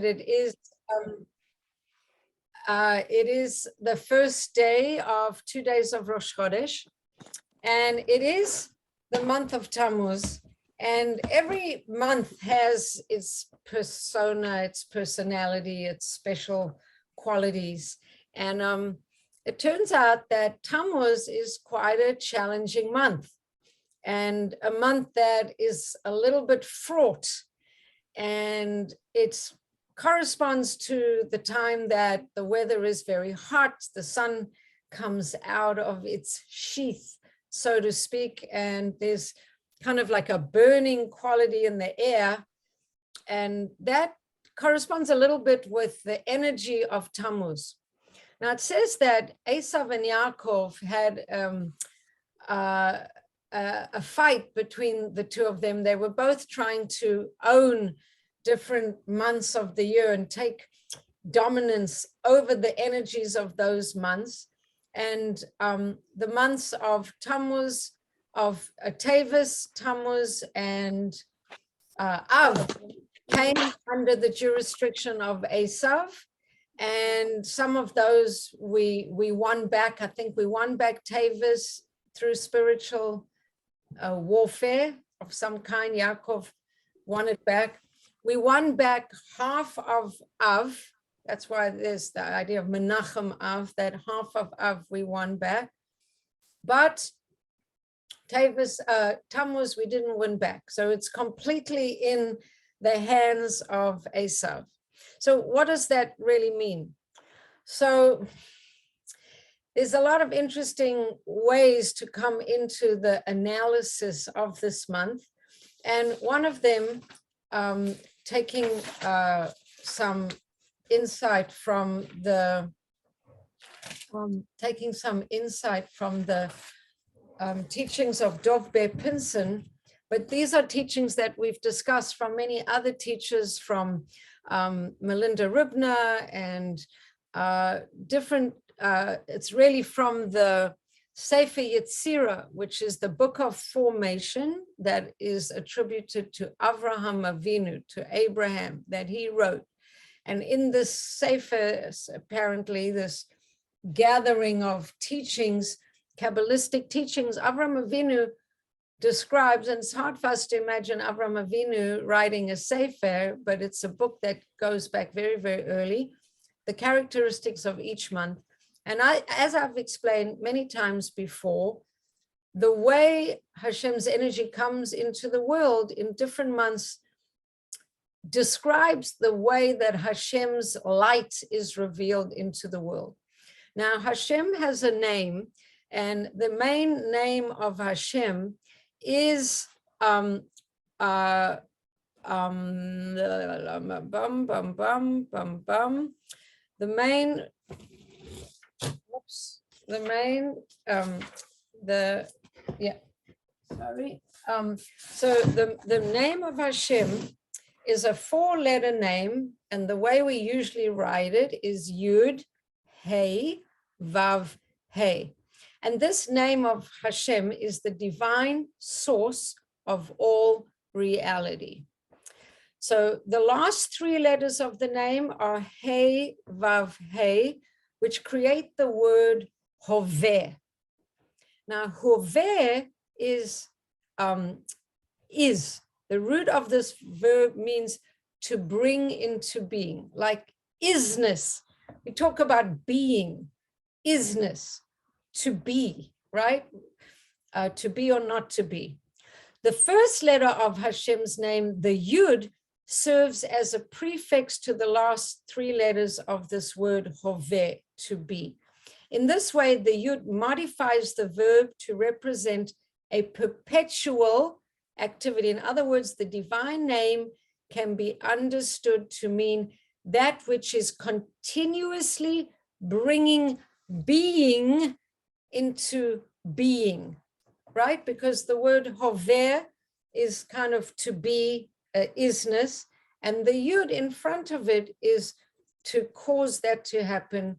it is the first day of 2 days of Rosh Chodesh, and it is the month of Tammuz. And every month has its persona, its personality, its special qualities. And it turns out that Tammuz is quite a challenging month, and a month that is a little bit fraught. And it corresponds to the time that the weather is very hot, the sun comes out of its sheath, so to speak, and there's kind of like a burning quality in the air. And that corresponds a little bit with the energy of Tammuz. Now it says that Esav and Yaakov had a fight between the two of them. They were both trying to own different months of the year and take dominance over the energies of those months. And the months of Tammuz, of Teves, Tammuz, and Av came under the jurisdiction of Esav. And some of those we won back. I think we won back Teves through spiritual warfare of some kind. Yaakov won it back. We won back half of Av. That's why there's the idea of Menachem Av, that half of Av we won back. But Teves, Tammuz, we didn't win back. So it's completely in the hands of Esav. So what does that really mean? So there's a lot of interesting ways to come into the analysis of this month. And one of them, taking some insight from the teachings of Dov Ber Pinson, but these are teachings that we've discussed from many other teachers, from Melinda Ribner and different, it's really from the Sefer Yetzirah, which is the book of formation that is attributed to Avraham Avinu, to Abraham, that he wrote. And in this Sefer, apparently this gathering of teachings, Kabbalistic teachings, Avraham Avinu describes, and it's hard for us to imagine Avraham Avinu writing a Sefer, but it's a book that goes back very, very early, the characteristics of each month. And as I've explained many times before, the way Hashem's energy comes into the world in different months describes the way that Hashem's light is revealed into the world. Now, Hashem has a name, and the main name of Hashem is the name of Hashem is a 4-letter name, and the way we usually write it is Yud, Hey, Vav, Hey. And this name of Hashem is the divine source of all reality. So the last 3 letters of the name are Hey, Vav, Hey, which create the word Hoveh. Now, Hoveh is the root of this verb means to bring into being, like isness. We talk about being, isness, to be, right? To be or not to be. The first letter of Hashem's name, the Yud, serves as a prefix to the last 3 letters of this word Hoveh, to be. In this way, the Yud modifies the verb to represent a perpetual activity. In other words, the divine name can be understood to mean that which is continuously bringing being into being, right? Because the word Hoveh is kind of to be, isness, and the Yud in front of it is to cause that to happen,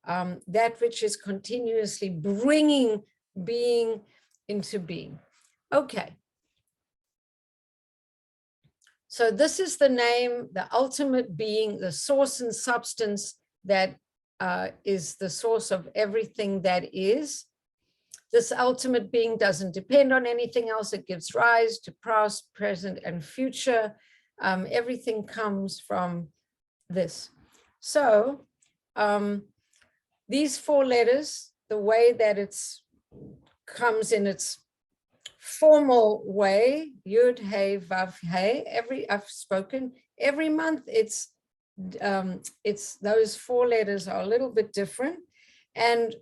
that which is continuously bringing being into being. Okay. So this is the name, the ultimate being, the source and substance that is the source of everything that is. This ultimate being doesn't depend on anything else. It gives rise to past, present, and future. Everything comes from this. So these 4 letters, the way that it's comes in its formal way, Yud, Hey, Vav, Hey, I've spoken, every month it's those 4 letters are a little bit different. And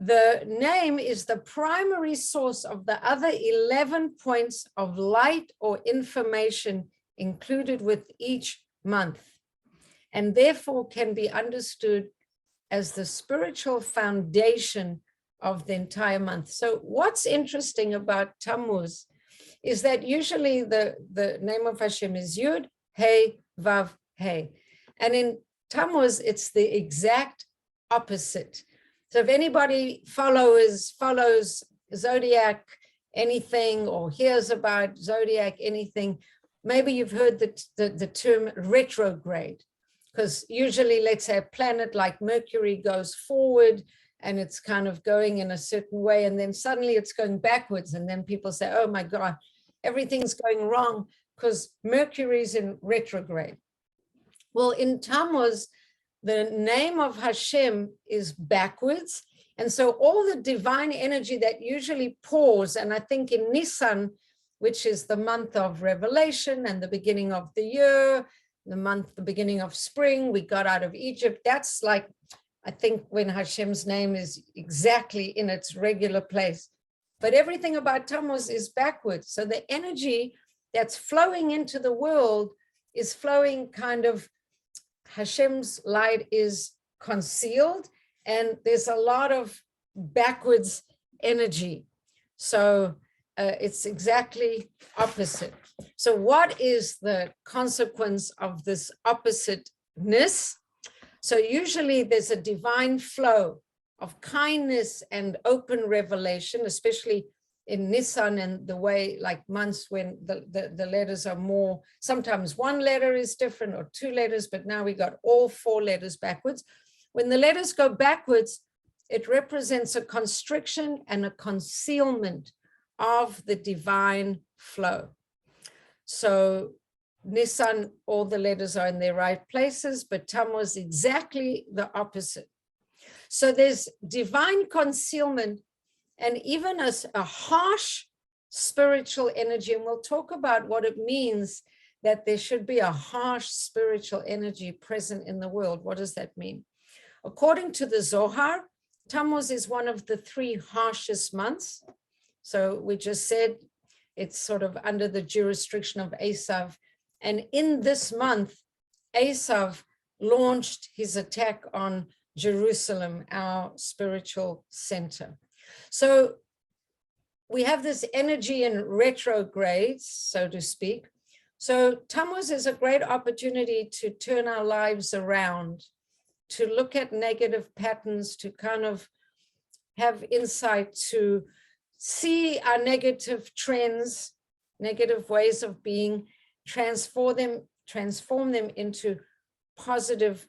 the name is the primary source of the other 11 points of light or information included with each month, and therefore can be understood as the spiritual foundation of the entire month. So what's interesting about Tammuz is that usually the name of Hashem is Yud, Hey, Vav, Hey. And in Tammuz, it's the exact opposite. So if anybody follows Zodiac anything or hears about Zodiac anything, maybe you've heard the term retrograde, because usually, let's say, a planet like Mercury goes forward and it's kind of going in a certain way, and then suddenly it's going backwards, and then people say, oh my God, everything's going wrong because Mercury's in retrograde. Well, in Tammuz, the name of Hashem is backwards. And so all the divine energy that usually pours, and I think in Nisan, which is the month of revelation and the beginning of the year, the beginning of spring, we got out of Egypt. That's like, I think when Hashem's name is exactly in its regular place. But everything about Tammuz is backwards. So the energy that's flowing into the world is flowing kind of, Hashem's light is concealed, and there's a lot of backwards energy. So it's exactly opposite. So what is the consequence of this oppositeness? So usually there's a divine flow of kindness and open revelation, especially in Nisan and the way, like months when the letters are more, sometimes one letter is different or 2 letters, but now we got all 4 letters backwards. When the letters go backwards, it represents a constriction and a concealment of the divine flow. So Nisan, all the letters are in their right places, but Tammuz exactly the opposite. So there's divine concealment and even a harsh spiritual energy. And we'll talk about what it means that there should be a harsh spiritual energy present in the world. What does that mean? According to the Zohar, Tammuz is one of the 3 harshest months. So we just said it's sort of under the jurisdiction of Esav. And in this month, Esav launched his attack on Jerusalem, our spiritual center. So we have this energy in retrogrades, so to speak. So Tammuz is a great opportunity to turn our lives around, to look at negative patterns, to kind of have insight, to see our negative trends, negative ways of being, transform them into positive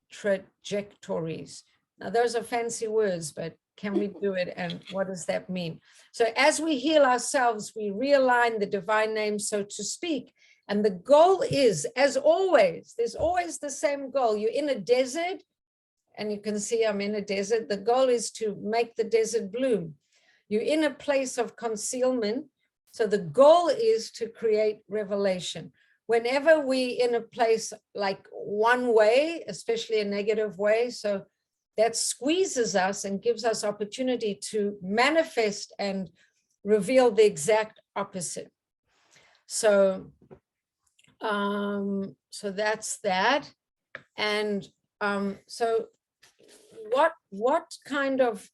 trajectories. Now, those are fancy words, but can we do it? And what does that mean? So as we heal ourselves, we realign the divine name, so to speak. And the goal is, as always, there's always the same goal. You're in a desert, and you can see I'm in a desert. The goal is to make the desert bloom. You're in a place of concealment. So the goal is to create revelation. Whenever we're in a place like one way, especially a negative way, so that squeezes us and gives us opportunity to manifest and reveal the exact opposite. So, so that's that. And so what kind of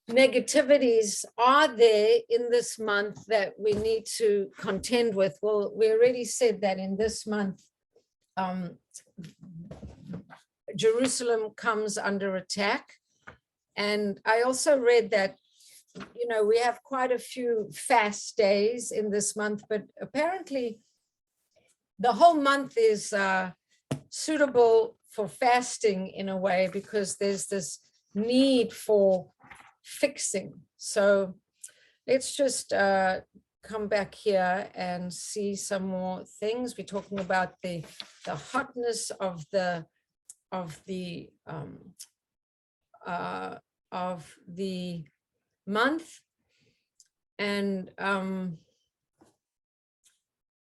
negativities are there in this month that we need to contend with? Well, we already said that in this month, Jerusalem comes under attack. And I also read that, you know, we have quite a few fast days in this month, but apparently the whole month is suitable for fasting in a way, because there's this need for fixing. So let's just come back here and see some more things. We're talking about the hotness of the month, and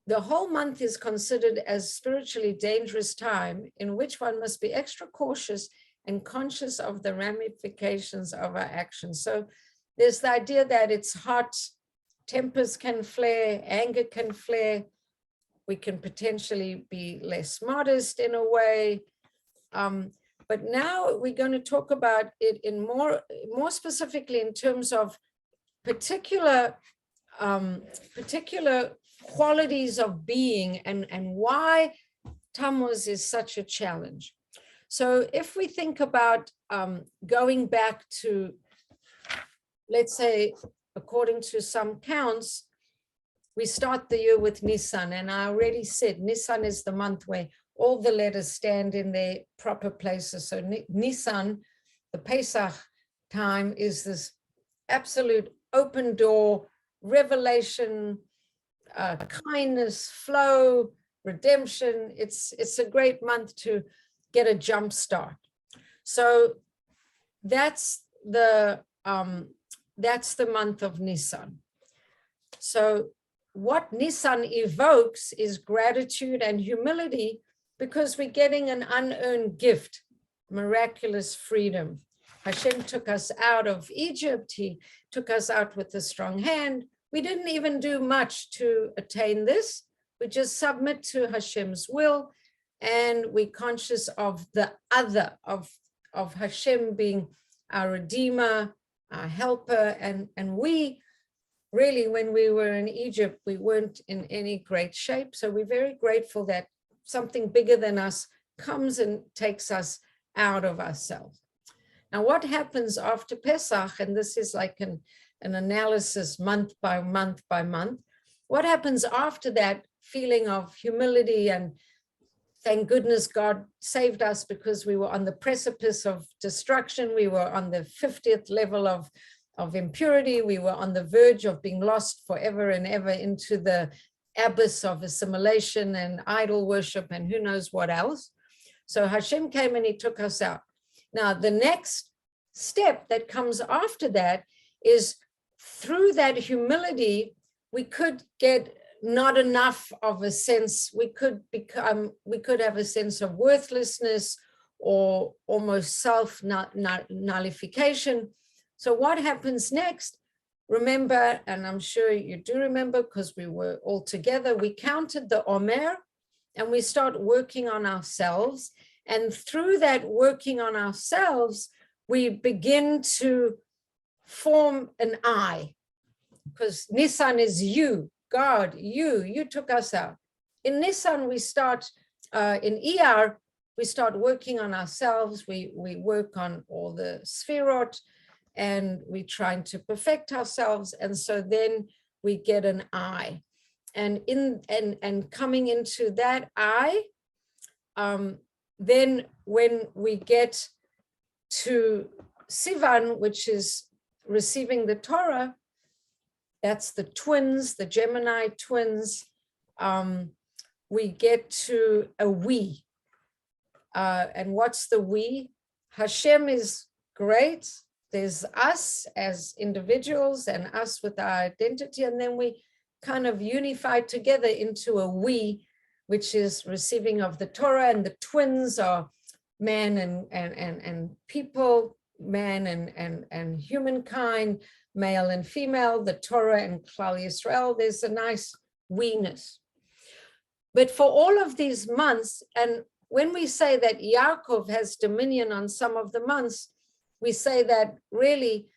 the whole month is considered as spiritually dangerous time, in which one must be extra cautious and conscious of the ramifications of our actions. So there's the idea that it's hot, tempers can flare, anger can flare, we can potentially be less modest in a way. But now we're going to talk about it in more specifically in terms of particular qualities of being, and why Tammuz is such a challenge. So if we think about going back to, let's say, according to some counts, we start the year with Nisan, and I already said Nisan is the month where all the letters stand in their proper places. So Nisan, the Pesach time, is this absolute open door, revelation, kindness, flow, redemption. It's a great month to get a jump start. So that's the month of Nisan. So what Nisan evokes is gratitude and humility, because we're getting an unearned gift, miraculous freedom. Hashem took us out of Egypt. He took us out with a strong hand. We didn't even do much to attain this. We just submit to Hashem's will, and we're conscious of the other, of Hashem being our Redeemer, our helper. And we really, when we were in Egypt, we weren't in any great shape. So we're very grateful that something bigger than us comes and takes us out of ourselves. Now, what happens after Pesach, and this is like an analysis month by month by month, what happens after that feeling of humility and thank goodness God saved us, because we were on the precipice of destruction. We were on the 50th level of impurity. We were on the verge of being lost forever and ever into the abyss of assimilation and idol worship and who knows what else. So Hashem came and he took us out. Now, the next step that comes after that is, through that humility, we could get not enough of a sense, we could have a sense of worthlessness or almost self-nullification. So what happens next? Remember, and I'm sure you do remember because we were all together, we counted the Omer and we start working on ourselves. And through that working on ourselves, we begin to form an I, because Nisan is you, God, you took us out. In Nisan, we start, in Iyar, we start working on ourselves. We work on all the Sfirot, and we're trying to perfect ourselves. And so then we get an I. And coming into that I, then when we get to Sivan, which is receiving the Torah, that's the twins, the Gemini twins, we get to a we. And what's the we? Hashem is great. There's us as individuals and us with our identity, and then we kind of unify together into a we, which is receiving of the Torah, and the twins are man and people, man and humankind, male and female, the Torah and Klal Yisrael. There's a nice we-ness. But for all of these months, and when we say that Yaakov has dominion on some of the months, we say that really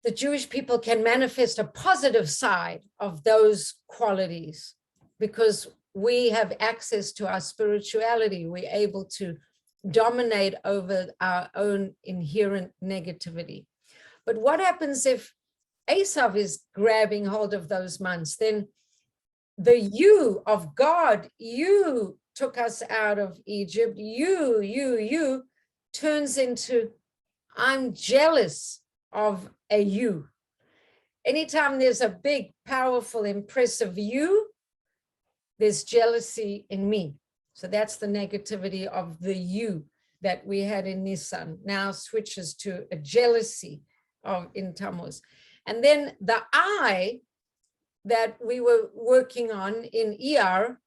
the Jewish people can manifest a positive side of those qualities because we have access to our spirituality. We're able to dominate over our own inherent negativity. But what happens if Esav is grabbing hold of those months? Then the you of God, you took us out of Egypt, you turns into I'm jealous of a you. Anytime there's a big, powerful, impressive you, there's jealousy in me. So that's the negativity of the you that we had in Nisan. Now switches to a jealousy in Tammuz. And then the I that we were working on in ER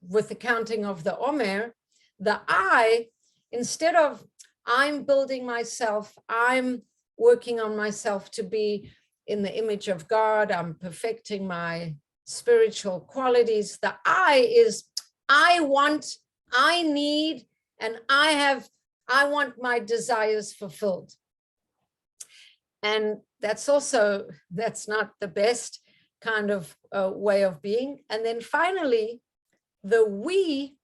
with the counting of the Omer, the I, instead of I'm building myself, I'm working on myself to be in the image of God, I'm perfecting my spiritual qualities. The I is I want, I need, and I want my desires fulfilled. And that's not the best kind of way of being. And then finally, the we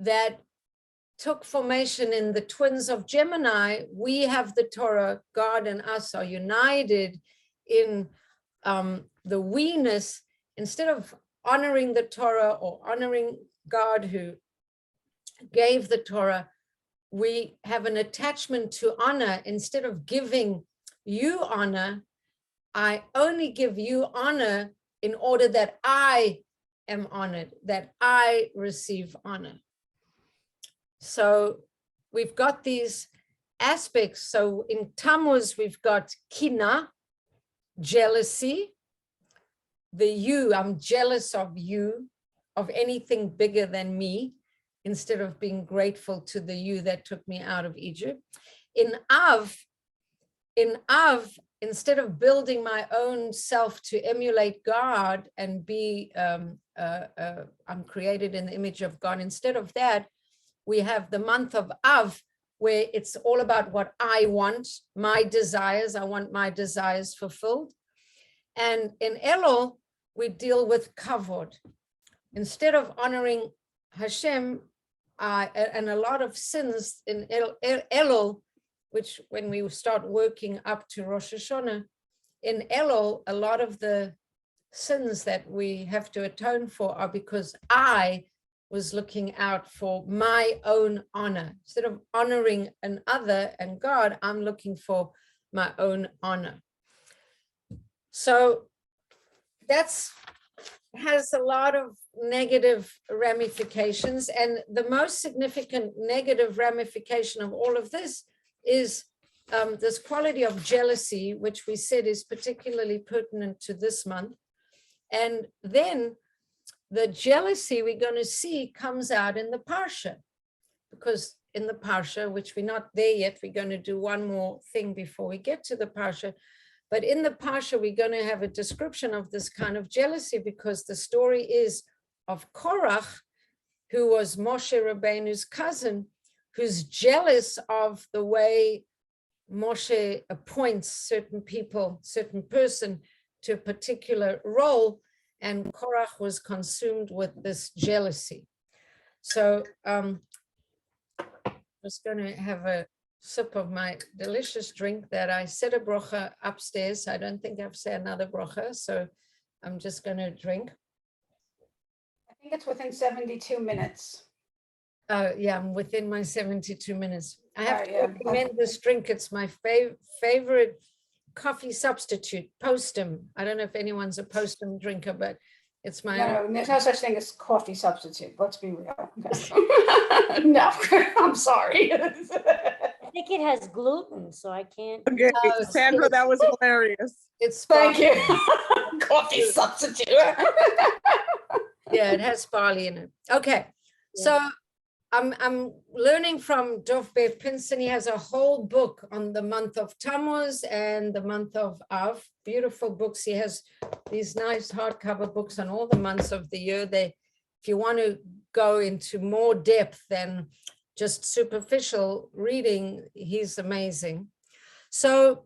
that took formation in the twins of Gemini, we have the Torah, God and us are united in the we-ness. Instead of honoring the Torah or honoring God who gave the Torah, we have an attachment to honor. Instead of giving you honor, I only give you honor in order that I am honored, that I receive honor. So we've got these aspects. So in Tammuz, we've got kina, jealousy, the you, I'm jealous of you, of anything bigger than me, instead of being grateful to the you that took me out of Egypt. In Av, instead of building my own self to emulate God and be, I'm created in the image of God, instead of that, we have the month of Av, where it's all about what I want, my desires. I want my desires fulfilled. And in Elul, we deal with kavod. Instead of honoring Hashem, and a lot of sins in Elul, which when we start working up to Rosh Hashanah, in Elul, a lot of the sins that we have to atone for are because I was looking out for my own honor. Instead of honoring another and God, I'm looking for my own honor. So that's has a lot of negative ramifications. And the most significant negative ramification of all of this is this quality of jealousy, which we said is particularly pertinent to this month. And then the jealousy we're going to see comes out in the Parsha, because in the Parsha, which we're not there yet, we're going to do one more thing before we get to the Parsha. But in the Parsha, we're going to have a description of this kind of jealousy, because the story is of Korach, who was Moshe Rabbeinu's cousin, who's jealous of the way Moshe appoints certain people, certain person to a particular role, and Korach was consumed with this jealousy. So I'm just going to have a sip of my delicious drink that I said a bracha upstairs. I don't think I've said another bracha, so I'm just going to drink. I think it's within 72 minutes. Yeah, I'm within my 72 minutes. I have to yeah. recommend this drink. It's my favorite coffee substitute, Postum. I don't know if anyone's a Postum drinker, but it's my No, there's no such thing as coffee substitute. Let's be real. No, I'm sorry. I think it has gluten, so I can't. Okay, Sandra, that was hilarious. It's Thank barley. you. Coffee substitute. Yeah, it has barley in it. Okay, so I'm learning from Dov Bev Pinson. He has a whole book on the month of Tammuz and the month of Av. Beautiful books. He has these nice hardcover books on all the months of the year. If you want to go into more depth than just superficial reading, he's amazing. So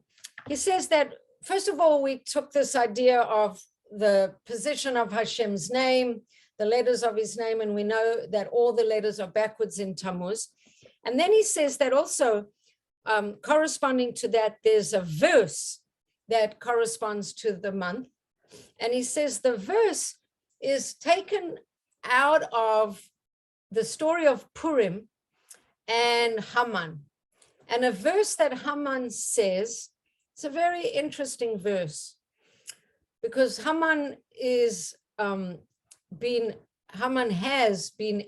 he says that, first of all, we took this idea of the position of Hashem's name, the letters of his name, and we know that all the letters are backwards in Tammuz. And then he says that also corresponding to that, there's a verse that corresponds to the month. And he says the verse is taken out of the story of Purim and Haman. And a verse that Haman says, it's a very interesting verse, because Haman has been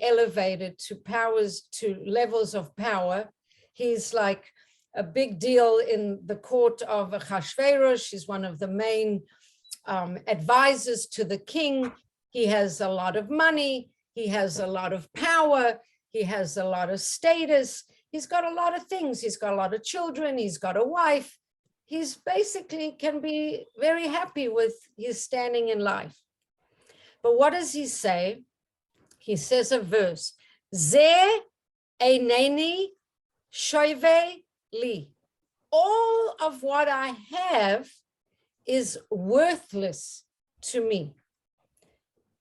elevated to levels of power. He's like a big deal in the court of Achashverosh. He's one of the main advisors to the king. He has a lot of money. He has a lot of power. He has a lot of status. He's got a lot of things. He's got a lot of children. He's got a wife. He's basically can be very happy with his standing in life. But what does he say? He says a verse, Ze eineni shoive li. All of what I have is worthless to me.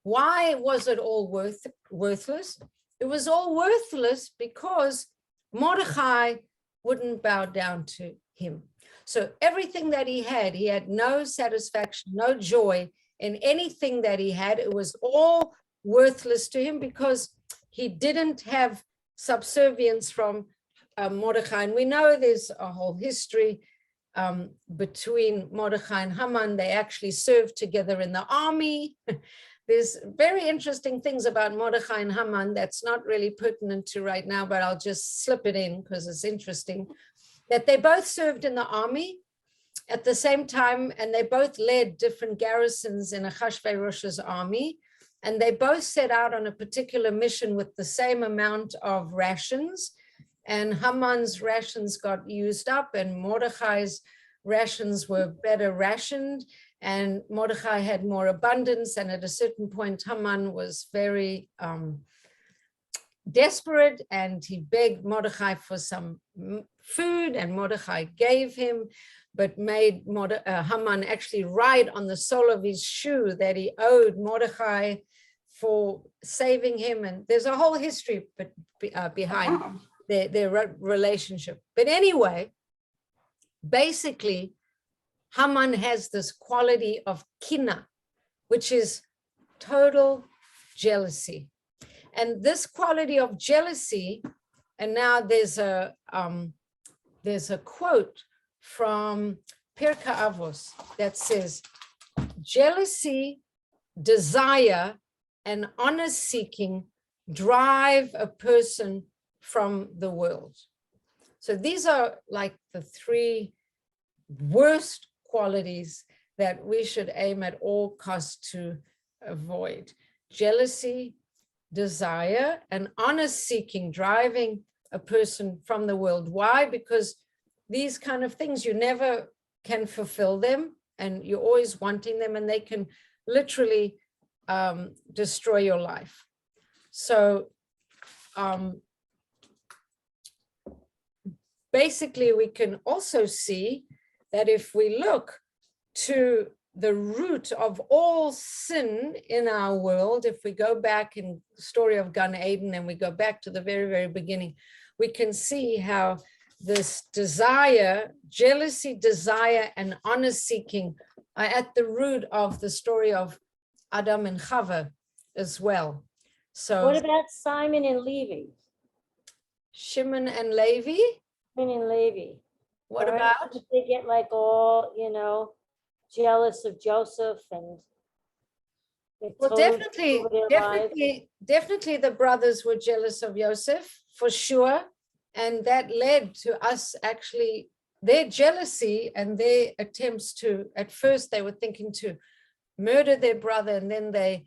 Why was it all worthless? It was all worthless because Mordechai wouldn't bow down to him. So everything that he had no satisfaction, no joy in anything that he had. It was all worthless to him because he didn't have subservience from Mordechai. And we know there's a whole history between Mordechai and Haman. They actually served together in the army. There's very interesting things about Mordechai and Haman that's not really pertinent to right now, but I'll just slip it in because it's interesting, that they both served in the army at the same time, and they both led different garrisons in Achashverosh's army, and they both set out on a particular mission with the same amount of rations, and Haman's rations got used up, and Mordechai's rations were better rationed, and Mordechai had more abundance, and at a certain point, Haman was very desperate, and he begged Mordechai for some food, and Mordechai gave him, but made Haman actually write on the sole of his shoe that he owed Mordechai for saving him. And there's a whole history behind their relationship. But anyway, basically, Haman has this quality of kina, which is total jealousy. And this quality of jealousy, and now there's a quote from Pirkei Avos that says, jealousy, desire, and honor-seeking drive a person from the world. So these are like the three worst qualities that we should aim at all costs to avoid: jealousy, desire, and honor-seeking, driving a person from the world. Why? Because these kind of things, you never can fulfill them, and you're always wanting them, and they can literally destroy your life. So basically, we can also see that if we look to the root of all sin in our world, if we go back in the story of Gan Eden and we go back to the very, very beginning, we can see how this desire, jealousy, desire, and honor-seeking are at the root of the story of Adam and Chava as well. So What about Simon and Levi? Shimon and Levi, Simon and Levi. what Right? about? Did they get like all, jealous of Joseph and they Well, totally over their lives? definitely the brothers were jealous of Joseph, for sure. And that led to us actually, their jealousy and their attempts to, at first they were thinking to murder their brother, and then they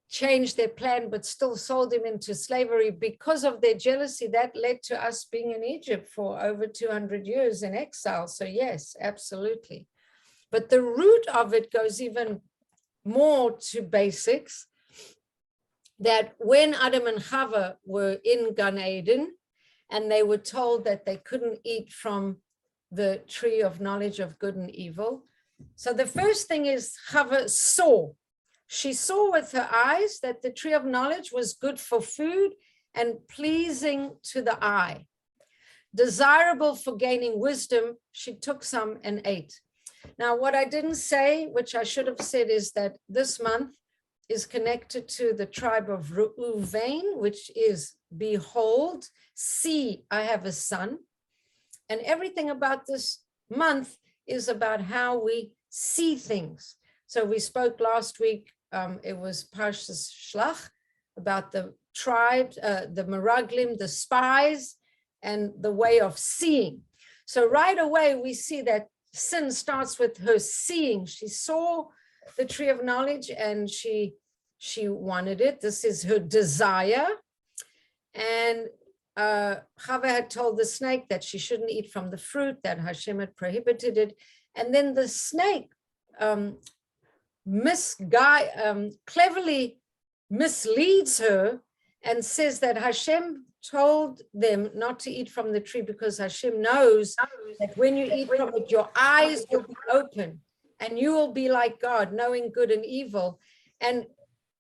changed their plan, but still sold him into slavery because of their jealousy. That led to us being in Egypt for over 200 years in exile. So yes, absolutely. But the root of it goes even more to basics, that when Adam and Chava were in Gan Eden, and they were told that they couldn't eat from the tree of knowledge of good and evil. So the first thing is Chava saw. She saw with her eyes that the tree of knowledge was good for food and pleasing to the eye. desirable for gaining wisdom, she took some and ate. Now, what I didn't say, which I should have said, is that this month is connected to the tribe of Reuven, which is, behold, see, I have a son. And everything about this month is about how we see things. So we spoke last week, it was Parshas Shlach, about the tribes, the Meraglim, the spies, and the way of seeing. So right away, we see that sin starts with her seeing. She saw the tree of knowledge and she wanted it. This is her desire. And Chava had told the snake that she shouldn't eat from the fruit, that Hashem had prohibited it. And then the snake cleverly misleads her and says that Hashem told them not to eat from the tree because Hashem knows that when you eat from it, your eyes will be open and you will be like God, knowing good and evil. And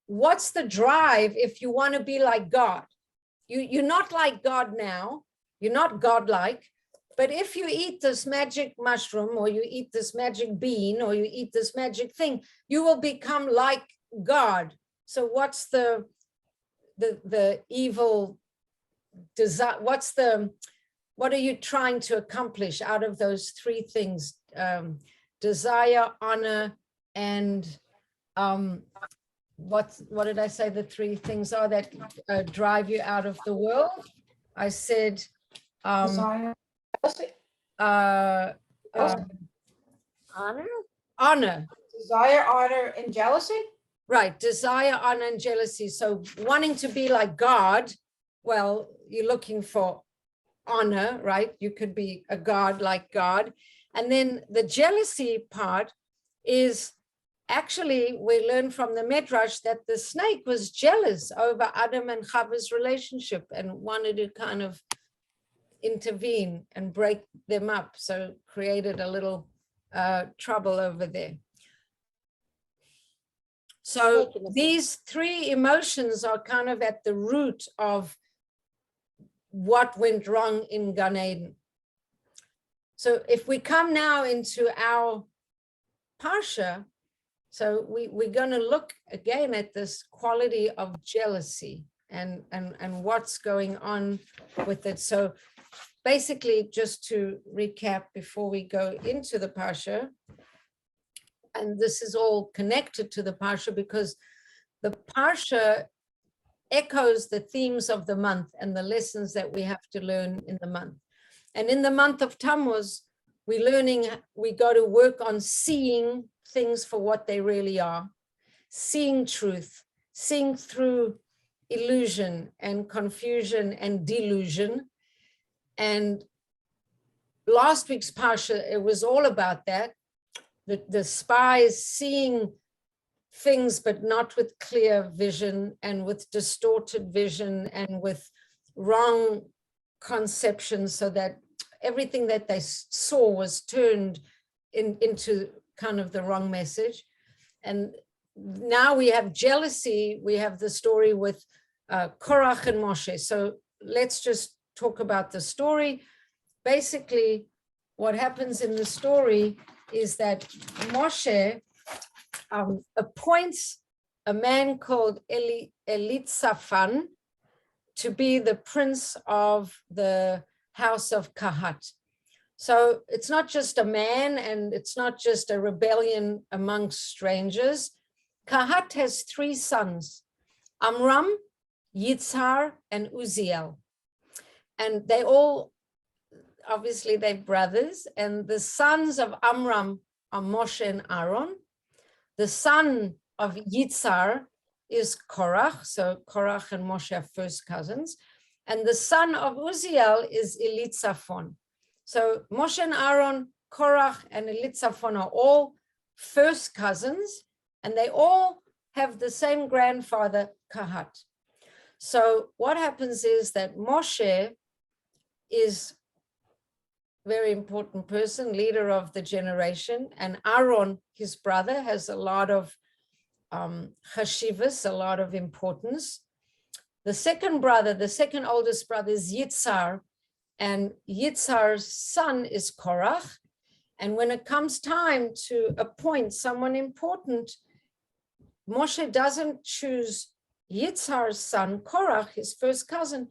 what's the drive if you want to be like God? You're not like God now. You're not godlike. But if you eat this magic mushroom or you eat this magic bean or you eat this magic thing, you will become like God. So what's the evil desire? What are you trying to accomplish out of those three things? Desire, honor, and what did I say the three things are that drive you out of the world? I said Desire, Honor? honor. desire, honor, and jealousy. Right, desire, honor, and jealousy. So wanting to be like God, well, you're looking for honor, right? You could be a God like God. And then the jealousy part is actually, we learn from the Midrash that the snake was jealous over Adam and Chava's relationship and wanted to kind of intervene and break them up. So created a little trouble over there. So these three emotions are kind of at the root of what went wrong in Gan Eden. So if we come now into our Parsha, so we're going to look again at this quality of jealousy and what's going on with it. So basically, just to recap before we go into the Parsha, and this is all connected to the Parsha because the Parsha echoes the themes of the month and the lessons that we have to learn in the month. And in the month of Tammuz, we go to work on seeing things for what they really are, seeing truth, seeing through illusion and confusion and delusion. And last week's Parsha, it was all about that. The spies seeing things, but not with clear vision and with distorted vision and with wrong conceptions, so that everything that they saw was turned into kind of the wrong message. And now we have jealousy. We have the story with Korach and Moshe. So let's just talk about the story. Basically, what happens in the story is that Moshe appoints a man called Elitzaphan to be the prince of the house of Kahat. So it's not just a man and it's not just a rebellion amongst strangers. Kahat has three sons, Amram, Yitzhar, and Uziel. And they all, obviously they're brothers, and the sons of Amram are Moshe and Aaron. The son of Yitzhar is Korach, so Korach and Moshe are first cousins. And the son of Uziel is Elitzaphan. So Moshe and Aaron, Korach and Elitzaphan are all first cousins, and they all have the same grandfather, Kahat. So what happens is that Moshe is a very important person, leader of the generation, and Aaron, his brother, has a lot of chashivas, a lot of importance. The second brother, the second oldest brother is Yitzhar. and Yitzhar's son is Korach. And when it comes time to appoint someone important, Moshe doesn't choose Yitzhar's son, Korach, his first cousin,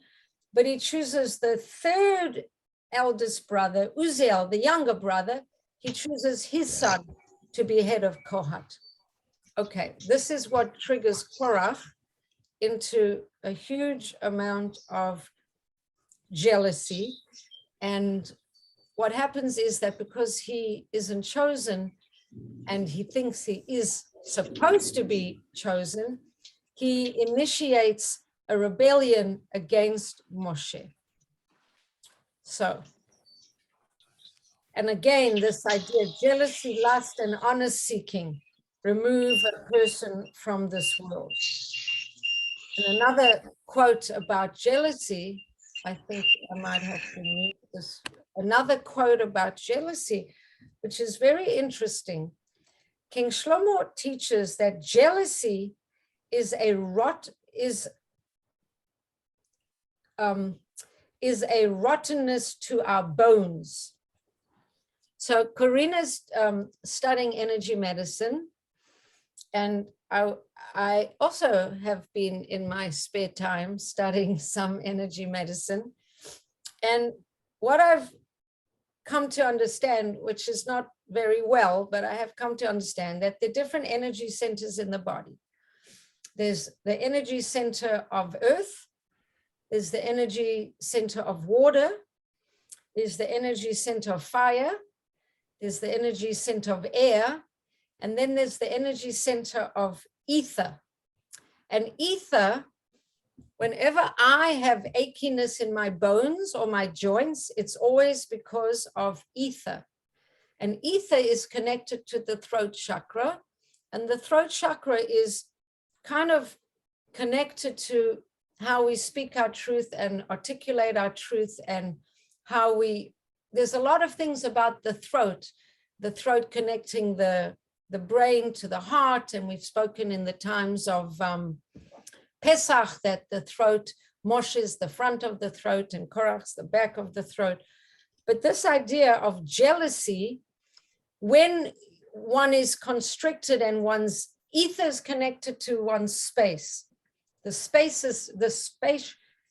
but he chooses the third eldest brother, Uziel, the younger brother. He chooses his son to be head of Kohat. Okay, this is what triggers Korach into a huge amount of jealousy. And what happens is that because he isn't chosen and he thinks he is supposed to be chosen, he initiates a rebellion against Moshe. So, and again, this idea, jealousy, lust, and honor seeking, remove a person from this world. And another quote about jealousy, I think I might have to mute this. Another quote about jealousy, which is very interesting. King Shlomo teaches that jealousy is a rottenness to our bones. So Karina's studying energy medicine, and I also have been in my spare time studying some energy medicine. And what I've come to understand, which is not very well, but I have come to understand that the different energy centers in the body. There's the energy center of earth, there's the energy center of water, there's the energy center of fire, there's the energy center of air, and then there's the energy center of ether. And ether, whenever I have achiness in my bones or my joints, it's always because of ether. And ether is connected to the throat chakra. And the throat chakra is kind of connected to how we speak our truth and articulate our truth, and how there's a lot of things about the throat connecting the brain to the heart. And we've spoken in the times of Pesach that the throat, Moshe is the front of the throat and Korach's the back of the throat. But this idea of jealousy, when one is constricted and one's ether is connected to one's space, the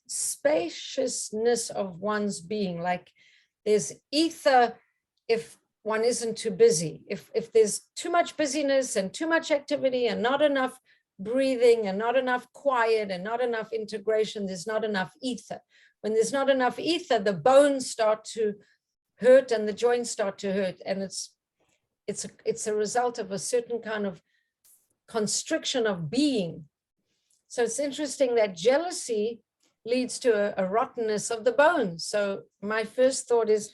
spaciousness of one's being, like there's ether if one isn't too busy. If there's too much busyness and too much activity and not enough breathing and not enough quiet and not enough integration, there's not enough ether. When there's not enough ether, the bones start to hurt and the joints start to hurt. And it's a result of a certain kind of constriction of being. So it's interesting that jealousy leads to a rottenness of the bones. So my first thought is,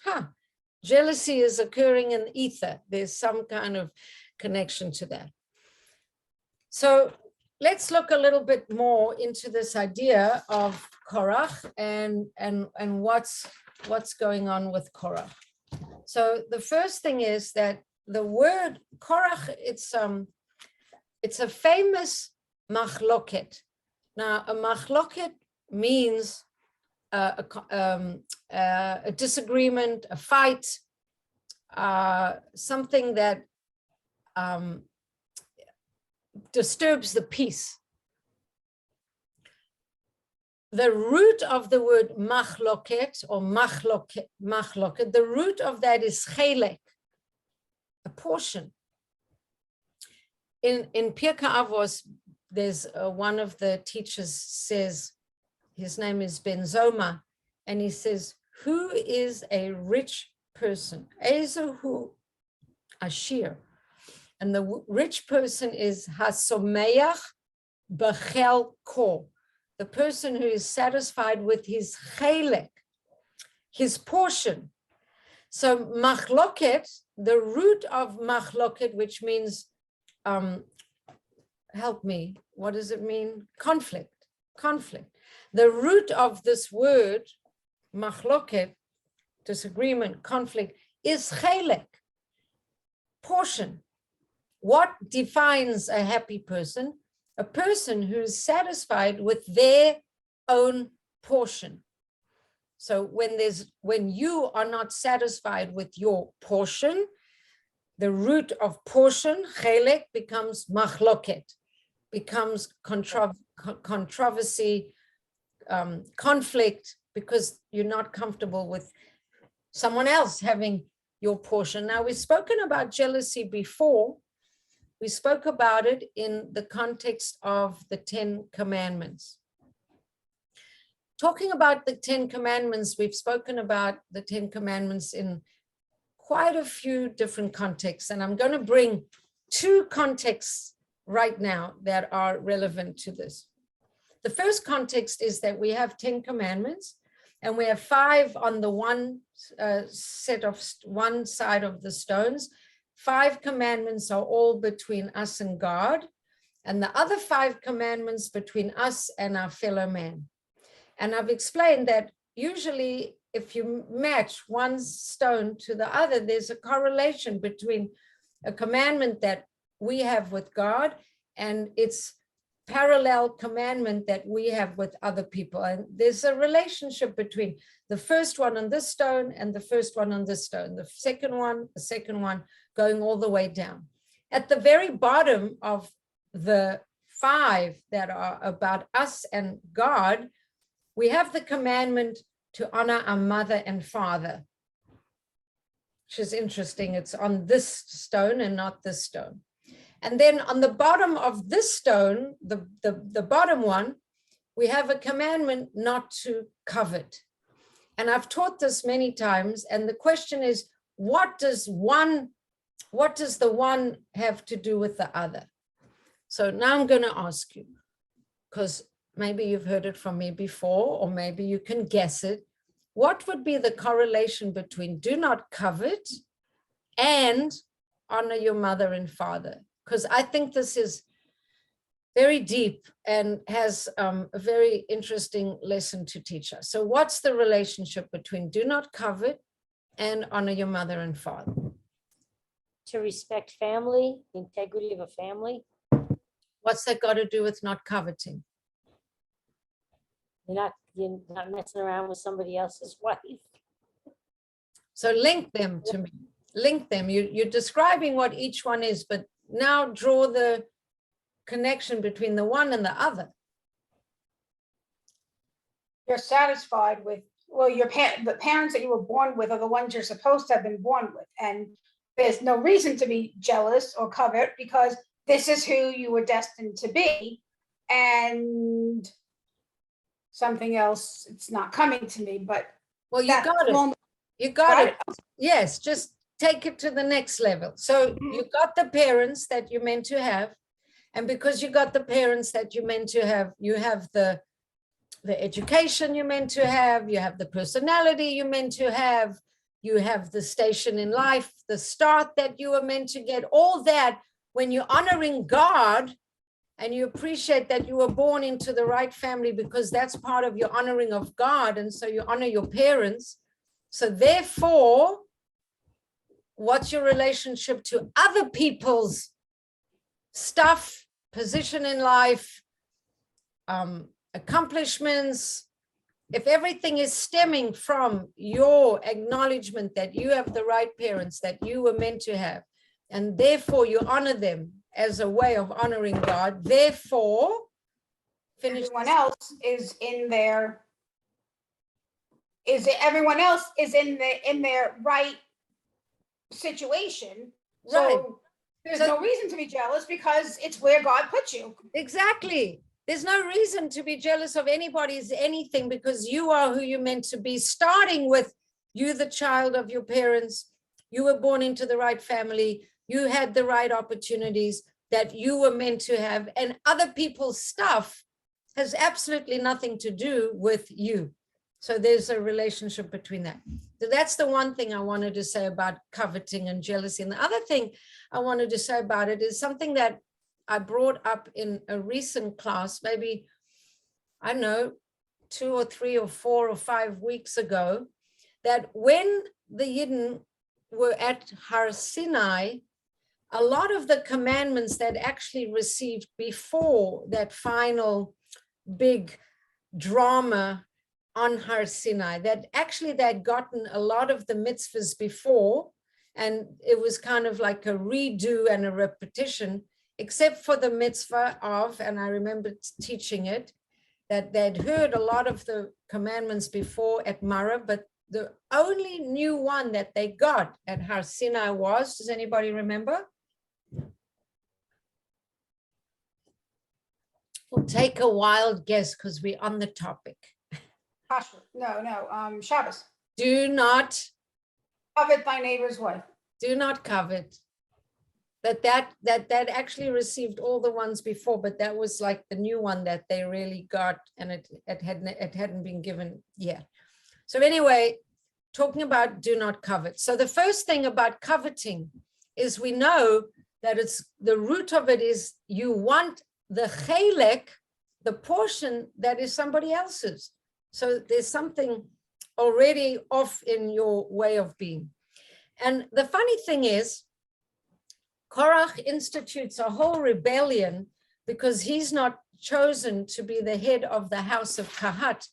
jealousy is occurring in ether. There's some kind of connection to that. So let's look a little bit more into this idea of Korach and what's going on with Korach. So the first thing is that the word Korach, it's a famous machloket. Now, a machloket means a disagreement, a fight, something that disturbs the peace. The root of the word machloket or machloket, the root of that is chelek, a portion. In Pirkei Avos, there's one of the teachers says, his name is Ben Zoma, and he says, who is a rich person? Ezehu Ashir. And the rich person is Hasomeach Bechel Ko, the person who is satisfied with his chelek, his portion. So machloket, the root of machloket, which means, help me, what does it mean? Conflict. The root of this word, machloket, disagreement, conflict, is chelek, portion. What defines a happy person? A person who's satisfied with their own portion. So when you are not satisfied with your portion, the root of portion, chelek, becomes machloket, becomes controversy, conflict, because you're not comfortable with someone else having your portion. Now, we've spoken about jealousy before. We spoke about it in the context of the 10 Commandments. Talking about the 10 Commandments, we've spoken about the 10 Commandments in quite a few different contexts, and I'm going to bring 2 contexts right now that are relevant to this. The first context is that we have 10 Commandments, and we have 5 on the one side of the stones. 5 commandments are all between us and God, and the other 5 commandments between us and our fellow man. And I've explained that usually if you match one stone to the other, there's a correlation between a commandment that we have with God and its parallel commandment that we have with other people. And there's a relationship between the first one on this stone and the first one on this stone, the second one going all the way down. At the very bottom of the 5 that are about us and God, we have the commandment to honor our mother and father, which is interesting. It's on this stone and not this stone. And then on the bottom of this stone, the bottom one, we have a commandment not to covet. And I've taught this many times. And the question is, what does the one have to do with the other? So now I'm going to ask you, because maybe you've heard it from me before, or maybe you can guess it. What would be the correlation between do not covet and honor your mother and father? Because I think this is very deep and has a very interesting lesson to teach us. So what's the relationship between do not covet and honor your mother and father? To respect family, the integrity of a family. What's that got to do with not coveting? You're not messing around with somebody else's wife. So link them to me. Link them. You're describing what each one is, but now draw the connection between the one and the other. You're satisfied with, well, the parents that you were born with are the ones you're supposed to have been born with. And there's no reason to be jealous or covet because this is who you were destined to be. And something else, it's not coming to me, but well, you got it. You got it. Yes, just take it to the next level. So you got the parents that you're meant to have. And because you got the parents that you're meant to have, you have the education you're meant to have, you have the personality you're meant to have, you have the station in life, the start that you were meant to get, all that. When you're honoring God and you appreciate that you were born into the right family because that's part of your honoring of God, and so you honor your parents. So therefore, what's your relationship to other people's stuff, position in life, accomplishments? If everything is stemming from your acknowledgement that you have the right parents that you were meant to have, and therefore you honor them as a way of honoring God, therefore, everyone else is in their, everyone else is in their right situation. Right. So there's no reason to be jealous because it's where God put you. Exactly. There's no reason to be jealous of anybody's anything because you are who you're meant to be, starting with you, the child of your parents. You were born into the right family. You had the right opportunities that you were meant to have, and other people's stuff has absolutely nothing to do with you. So there's a relationship between that. So that's the one thing I wanted to say about coveting and jealousy. And the other thing I wanted to say about it is something that I brought up in a recent class, maybe, I don't know, 2 or 3 or 4 or 5 weeks ago, that when the Yidden were at Har Sinai, a lot of the commandments that actually received before that final big drama on Har Sinai, that actually they'd gotten a lot of the mitzvahs before, and it was kind of like a redo and a repetition, except for the mitzvah of, and I remember teaching it, that they'd heard a lot of the commandments before at Mara, but the only new one that they got at Har Sinai was, does anybody remember? We'll take a wild guess because we're on the topic. Shabbos. Do not Covet thy neighbor's wife. do not covet. That actually received all the ones before, but that was like the new one that they really got, and it hadn't been given yet. So anyway, talking about do not covet. So the first thing about coveting is we know that it's the root of it is you want the chelek, the portion that is somebody else's. So there's something already off in your way of being. And the funny thing is, Korach institutes a whole rebellion because he's not chosen to be the head of the house of Kahat.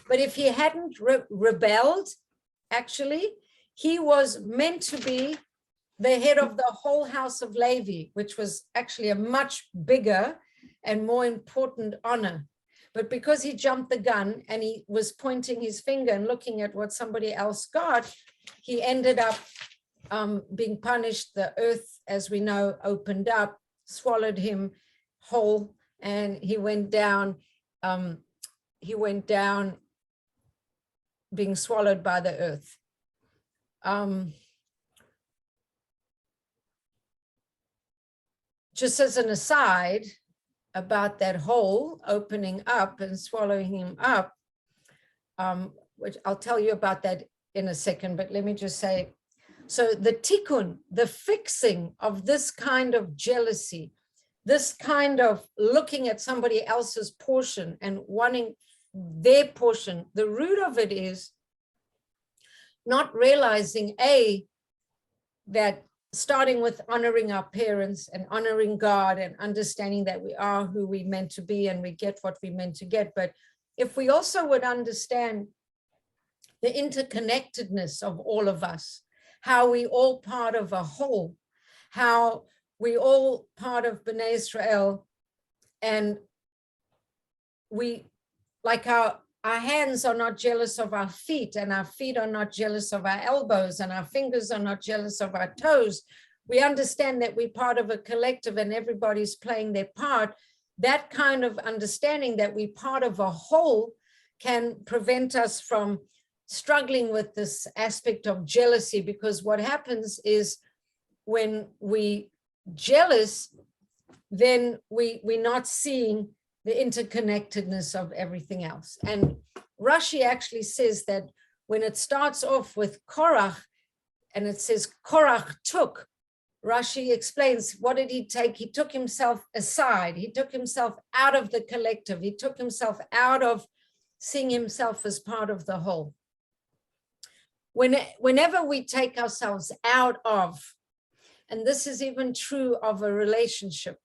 But if he hadn't rebelled, actually, he was meant to be the head of the whole house of Levi, which was actually a much bigger and more important honor. But because he jumped the gun and he was pointing his finger and looking at what somebody else got, he ended up being punished. The earth, as we know, opened up, swallowed him whole, and he went down being swallowed by the earth. Just as an aside about that hole opening up and swallowing him up, which I'll tell you about that in a second, but let me just say, so the tikkun, the fixing of this kind of jealousy, this kind of looking at somebody else's portion and wanting their portion, the root of it is not realizing, that starting with honoring our parents and honoring God and understanding that we are who we meant to be and we get what we meant to get. But if we also would understand the interconnectedness of all of us, how we all part of a whole, how we all part of Bnei Israel, and we, like our hands are not jealous of our feet, and our feet are not jealous of our elbows, and our fingers are not jealous of our toes. We understand that we're part of a collective and everybody's playing their part. That kind of understanding that we're part of a whole can prevent us from struggling with this aspect of jealousy, because what happens is when we jealous, then we're not seeing the interconnectedness of everything else. And Rashi actually says that when it starts off with Korach and it says Korach took, Rashi explains, what did he take? He took himself aside. He took himself out of the collective. He took himself out of seeing himself as part of the whole. Whenever we take ourselves out of, and this is even true of a relationship,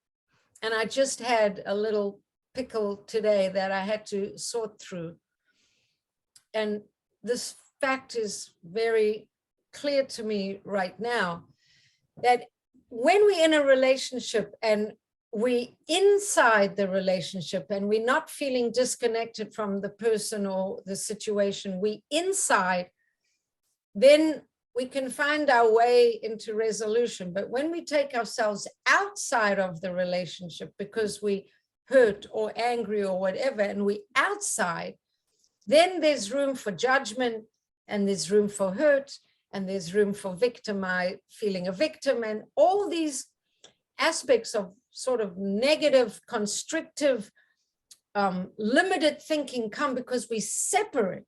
and I just had a little pickle today that I had to sort through. And this fact is very clear to me right now, that when we're in a relationship and we inside the relationship and we're not feeling disconnected from the person or the situation, we inside, then we can find our way into resolution. But when we take ourselves outside of the relationship because we hurt or angry or whatever, and we outside, then there's room for judgment, and there's room for hurt, and there's room for feeling a victim, and all these aspects of sort of negative, constrictive, limited thinking come because we separate.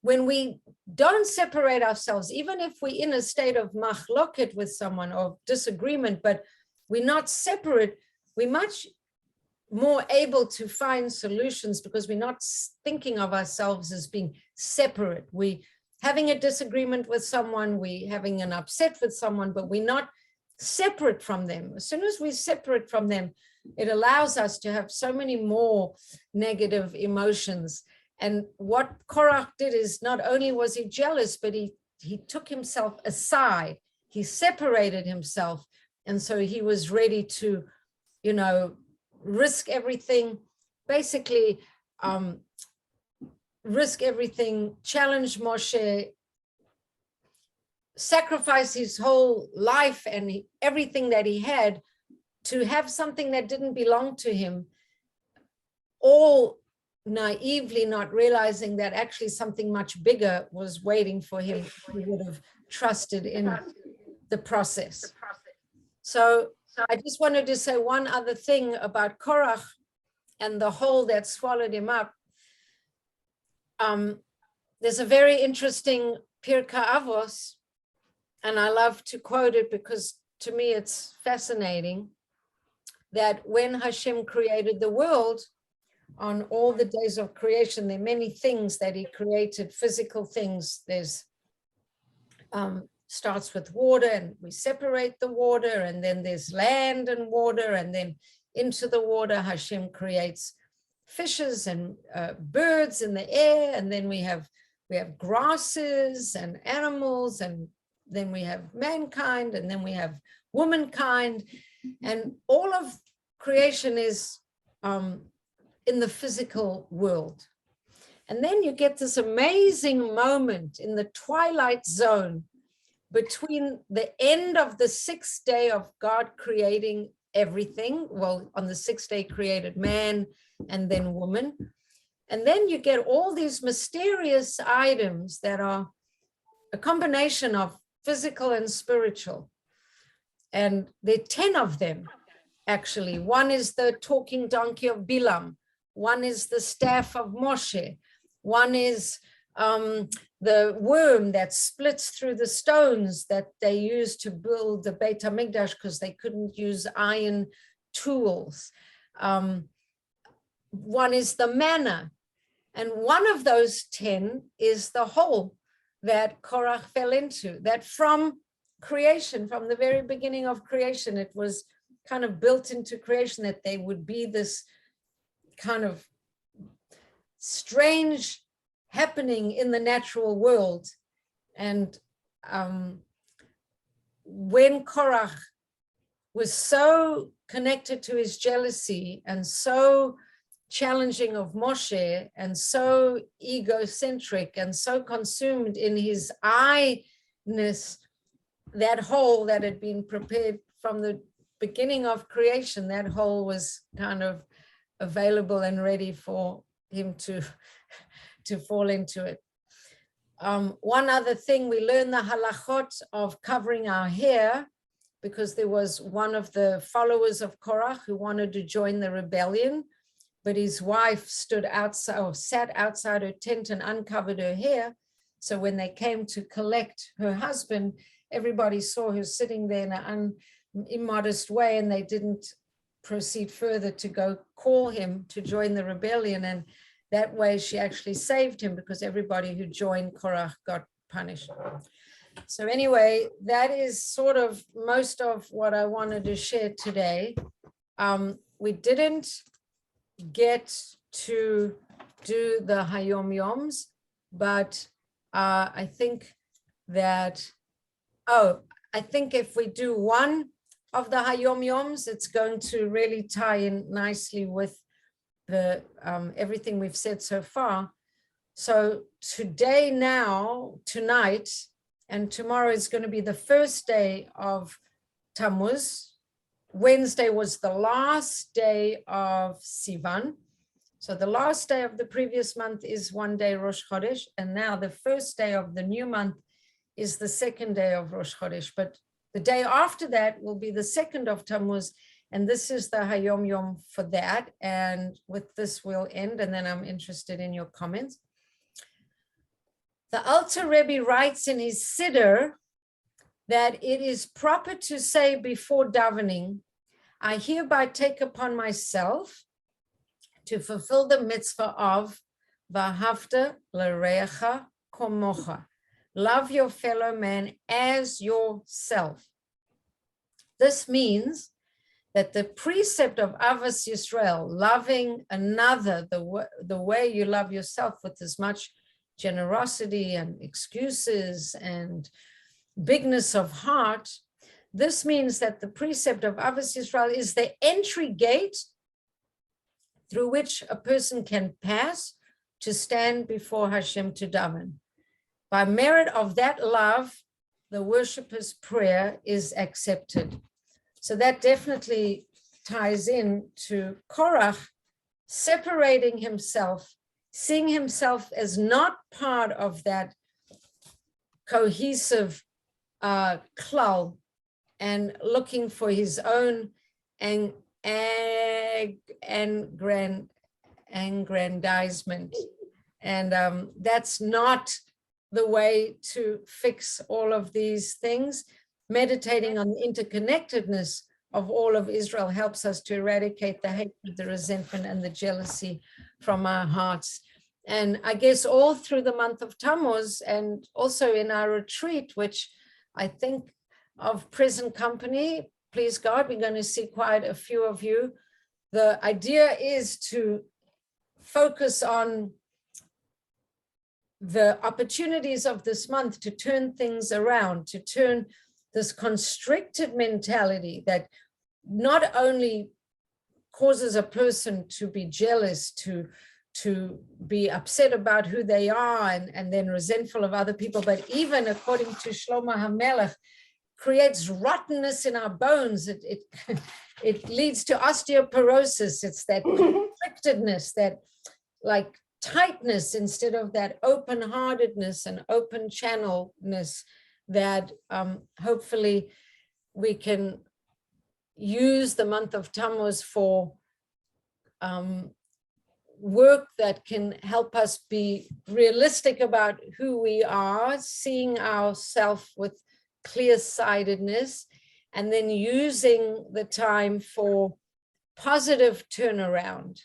When we don't separate ourselves, even if we're in a state of machloket with someone or disagreement, but we're not separate, we're much more able to find solutions because we're not thinking of ourselves as being separate. We having a disagreement with someone, we having an upset with someone, but we're not separate from them. As soon as we separate from them, it allows us to have so many more negative emotions And what Korach did is not only was he jealous, but he took himself aside. He separated himself. And so he was ready to, risk everything, basically risk everything, challenge Moshe, sacrifice his whole life and everything that he had to have something that didn't belong to him, all naively not realizing that actually something much bigger was waiting for him. He would have trusted in the process. So I just wanted to say one other thing about Korach and the hole that swallowed him up. There's a very interesting Pirkei Avos, and I love to quote it because to me it's fascinating, that when Hashem created the world, on all the days of creation, there are many things that he created, physical things. There's starts with water, and we separate the water, and then there's land and water, and then into the water Hashem creates fishes and birds in the air, and then we have grasses and animals, and then we have mankind, and then we have womankind, and all of creation is in the physical world. And then you get this amazing moment in the twilight zone between the end of the sixth day of God creating everything. Well, on the sixth day created man and then woman. And then you get all these mysterious items that are a combination of physical and spiritual. And there are 10 of them, actually. One is the talking donkey of Bilam. One is the staff of Moshe. One is the worm that splits through the stones that they used to build the Beit HaMikdash because they couldn't use iron tools. One is the manna. And one of those 10 is the hole that Korach fell into, that from creation, from the very beginning of creation, it was kind of built into creation that they would be this kind of strange happening in the natural world. And when Korach was so connected to his jealousy and so challenging of Moshe and so egocentric and so consumed in his I-ness, that hole that had been prepared from the beginning of creation, that hole was kind of available and ready for him to fall into it. One other thing, we learned the halachot of covering our hair, because there was one of the followers of Korach who wanted to join the rebellion, but his wife stood outside or sat outside her tent and uncovered her hair. So when they came to collect her husband, everybody saw her sitting there in an immodest way, and they didn't proceed further to go call him to join the rebellion. And that way she actually saved him, because everybody who joined Korach got punished. So anyway, that is sort of most of what I wanted to share today. We didn't get to do the Hayom Yoms, but I think that, I think if we do one of the Hayom Yoms, it's going to really tie in nicely with the everything we've said so far. So today, now, tonight, and tomorrow is going to be the first day of Tammuz. Wednesday was the last day of Sivan. So the last day of the previous month is one day Rosh Chodesh, and now the first day of the new month is the second day of Rosh Chodesh. But the day after that will be the second of Tammuz, and this is the Hayom Yom for that. And with this we'll end, and then I'm interested in your comments. The Alter Rebbe writes in his Siddur that it is proper to say before davening, I hereby take upon myself to fulfill the mitzvah of V'ahavta l'reacha kamocha, love your fellow man as yourself. This means that the precept of Avos Yisrael, loving another the way you love yourself, with as much generosity and excuses and bigness of heart, this means that the precept of Avos Yisrael is the entry gate through which a person can pass to stand before Hashem to daven. By merit of that love, the worshiper's prayer is accepted. So that definitely ties in to Korach separating himself, seeing himself as not part of that cohesive klal, and looking for his own aggrandizement. And that's not the way to fix all of these things. Meditating on the interconnectedness of all of Israel helps us to eradicate the hatred, the resentment, and the jealousy from our hearts. And I guess all through the month of Tammuz, and also in our retreat, which I think of present company, please God, we're going to see quite a few of you. The idea is to focus on the opportunities of this month to turn things around, to turn this constricted mentality that not only causes a person to be jealous, to be upset about who they are, and then resentful of other people, but even according to Shlomo HaMelech, creates rottenness in our bones. It leads to osteoporosis. It's that constrictedness, that like tightness instead of that open-heartedness and open channelness that hopefully we can use the month of Tammuz for work that can help us be realistic about who we are, seeing ourselves with clear-sightedness, and then using the time for positive turnaround,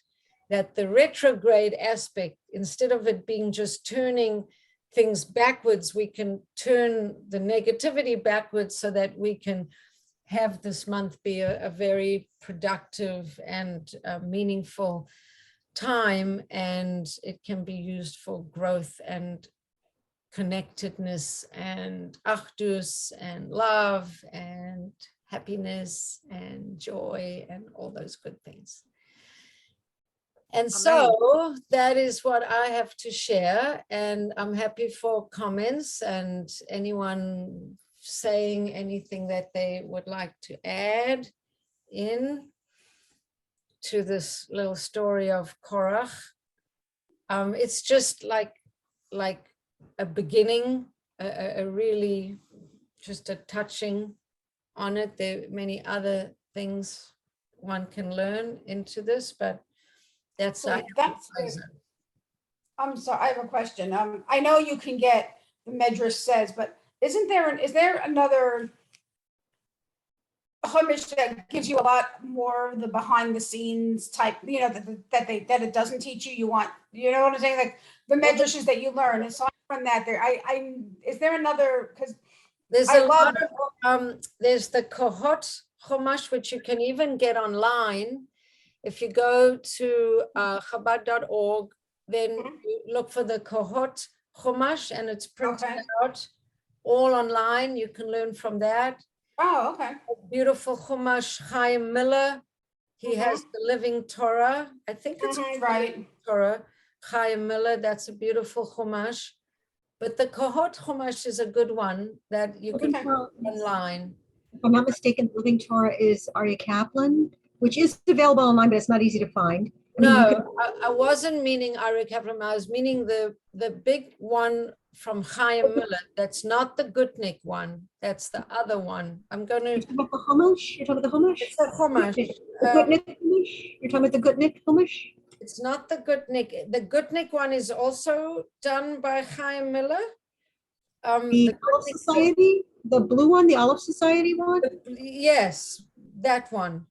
that the retrograde aspect, instead of it being just turning things backwards, we can turn the negativity backwards so that we can have this month be a very productive and meaningful time, and it can be used for growth and connectedness and achdus and love and happiness and joy and all those good things. And so that is what I have to share, and I'm happy for comments and anyone saying anything that they would like to add in to this little story of Korach. It's just like a beginning, a really just a touching on it. There are many other things one can learn into this, but that's I'm sorry, I have a question. I know you can get the Medrash says, but is there another Chumash that gives you a lot more of the behind the scenes type, that it doesn't teach you? You know what I'm saying? Like the Medrashes that you learn. Aside from that, is there another? Because there's there's the Kohot Chumash, which you can even get online. If you go to Chabad.org, then you look for the Kohot Chumash, and it's printed out all online. You can learn from that. Oh, okay. A beautiful Chumash, Chaim Miller. He has the Living Torah. I think it's right. Torah. Chaim Miller, that's a beautiful Chumash. But the Kohot Chumash is a good one that you can find online. If I'm not mistaken, Living Torah is Aryeh Kaplan, which is available online, but it's not easy to find. I wasn't meaning Aryeh Kaplan. I was meaning the big one from Chaim Miller. That's not the Gutnik one. That's the other one. I'm going to... You're talking about the Chumash? You're talking about the Chumash? It's the Chumash. The Gutnik Chumash? You're talking about the Gutnik Chumash? It's not the Gutnik. The Gutnik one is also done by Chaim Miller. The Olive Society? The blue one? The Olive Society one? Yes, that one.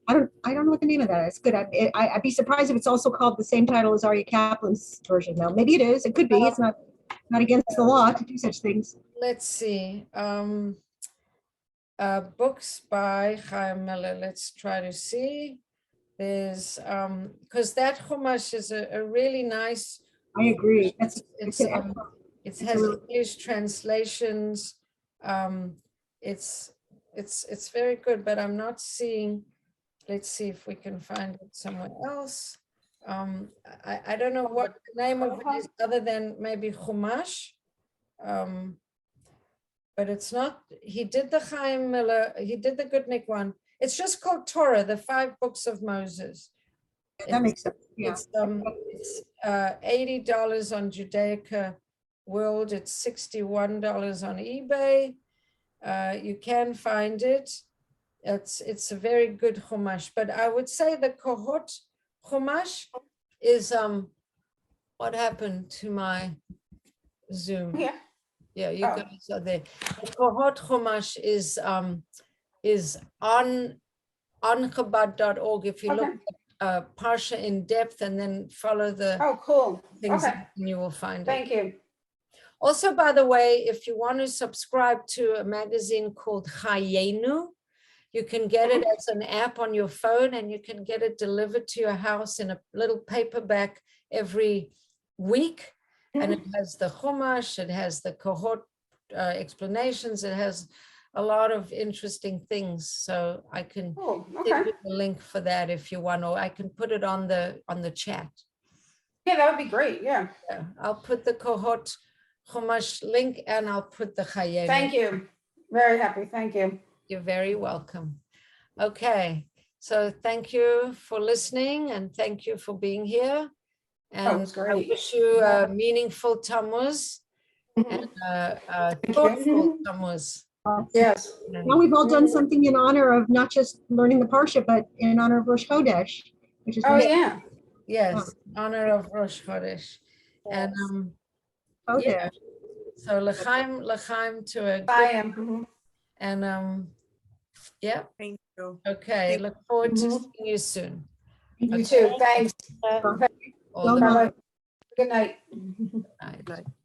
I don't know what the name of that is. Good. I'd be surprised if it's also called the same title as Aryeh Kaplan's version. Now, maybe it is. It could be. It's not against the law to do such things. Let's see. books by Chaim Miller. Let's try to see. There's because that Chumash is a really nice. I agree. That's It's an it It's has really- English translations. It's very good, but I'm not seeing. Let's see if we can find it somewhere else. I don't know what the name of it is other than maybe Chumash. But it's not, he did the Chaim Miller, he did the Goodnick one. It's just called Torah, the 5 books of Moses. that makes sense. Yeah. It's $80 on Judaica World. It's $61 on eBay. You can find it. It's a very good Chumash, but I would say the Kohot Chumash is what happened to my Zoom? Yeah. Yeah, you Oh. guys are there. The Kohot Chumash is on Chabad.org. If you look at Parsha in depth and then follow the Oh, cool. things, Okay. and you will find it. Thank you. Also, by the way, if you want to subscribe to a magazine called Chayenu, you can get it as an app on your phone, and you can get it delivered to your house in a little paperback every week. And it has the Chumash, it has the Kohot explanations, it has a lot of interesting things. So I can Cool. send Okay. you the link for that if you want, or I can put it on the chat. Yeah, that would be great. Yeah. Yeah, I'll put the Kohot Chumash link and I'll put the Chayenu. Thank you. Very happy. Thank you. You're very welcome. Okay, so thank you for listening and thank you for being here. And it's I great. wish you a meaningful Tammuz and a Thank you. thoughtful Tammuz. Yes. Now we've all done something in honor of not just learning the Parsha, but in honor of Rosh Chodesh, which is. Oh, yeah. Yes, honor of Rosh Chodesh. And yeah, Chodesh. so l'chaim to a I good, am. Mhm. and yeah, Thank you. okay, Thank- look forward to Mhm. seeing you soon. You too. Thanks. All So the much. Bye-bye. Good night. best. Bye.